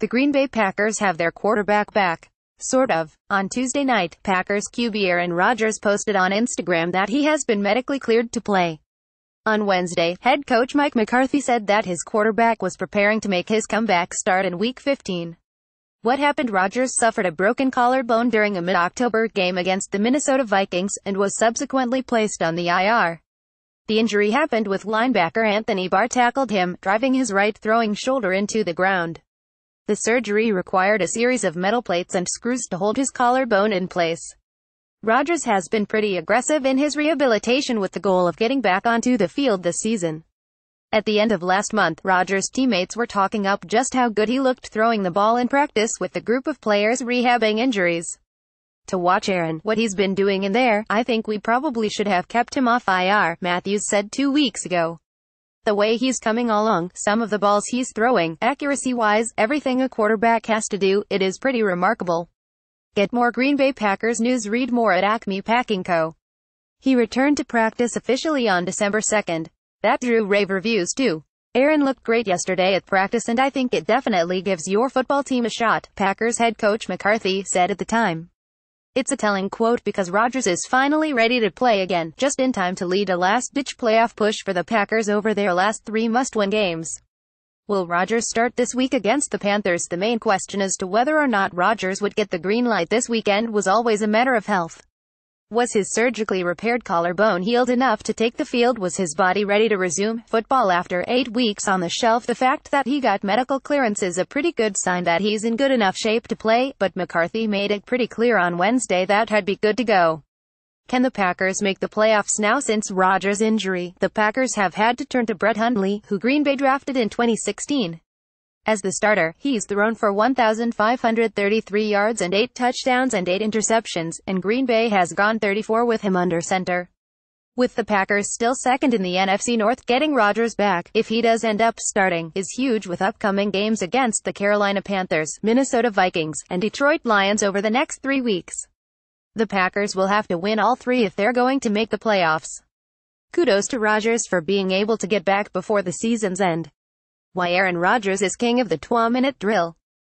The Green Bay Packers have their quarterback back. Sort of. On Tuesday night, Packers QB Aaron Rodgers posted on Instagram that he has been medically cleared to play. On Wednesday, head coach Mike McCarthy said that his quarterback was preparing to make his comeback start in Week 15. What happened? Rodgers suffered a broken collarbone during a mid-October game against the Minnesota Vikings, and was subsequently placed on the IR. The injury happened with linebacker Anthony Barr tackled him, driving his right throwing shoulder into the ground. The surgery required a series of metal plates and screws to hold his collarbone in place. Rodgers has been pretty aggressive in his rehabilitation with the goal of getting back onto the field this season. At the end of last month, Rodgers' teammates were talking up just how good he looked throwing the ball in practice with the group of players rehabbing injuries. To watch Aaron, what he's been doing in there, I think we probably should have kept him off IR, Matthews said 2 weeks ago. The way he's coming along, some of the balls he's throwing, accuracy-wise, everything a quarterback has to do, it is pretty remarkable. Get more Green Bay Packers news, read more at Acme Packing Co. He returned to practice officially on December 2nd. That drew rave reviews too. Aaron looked great yesterday at practice and I think it definitely gives your football team a shot, Packers head coach McCarthy said at the time. It's a telling quote because Rodgers is finally ready to play again, just in time to lead a last-ditch playoff push for the Packers over their last 3 must-win games. Will Rodgers start this week against the Panthers? The main question as to whether or not Rodgers would get the green light this weekend was always a matter of health. Was his surgically repaired collarbone healed enough to take the field? Was his body ready to resume football after 8 weeks on the shelf? The fact that he got medical clearance is a pretty good sign that he's in good enough shape to play, but McCarthy made it pretty clear on Wednesday that he'd be good to go. Can the Packers make the playoffs now? Since Rodgers' injury, the Packers have had to turn to Brett Hundley, who Green Bay drafted in 2016. As the starter, he's thrown for 1,533 yards and 8 touchdowns and 8 interceptions, and Green Bay has gone 34 with him under center. With the Packers still second in the NFC North, getting Rodgers back, if he does end up starting, is huge with upcoming games against the Carolina Panthers, Minnesota Vikings, and Detroit Lions over the next 3 weeks. The Packers will have to win all 3 if they're going to make the playoffs. Kudos to Rodgers for being able to get back before the season's end. Why Aaron Rodgers is king of the 2-minute drill.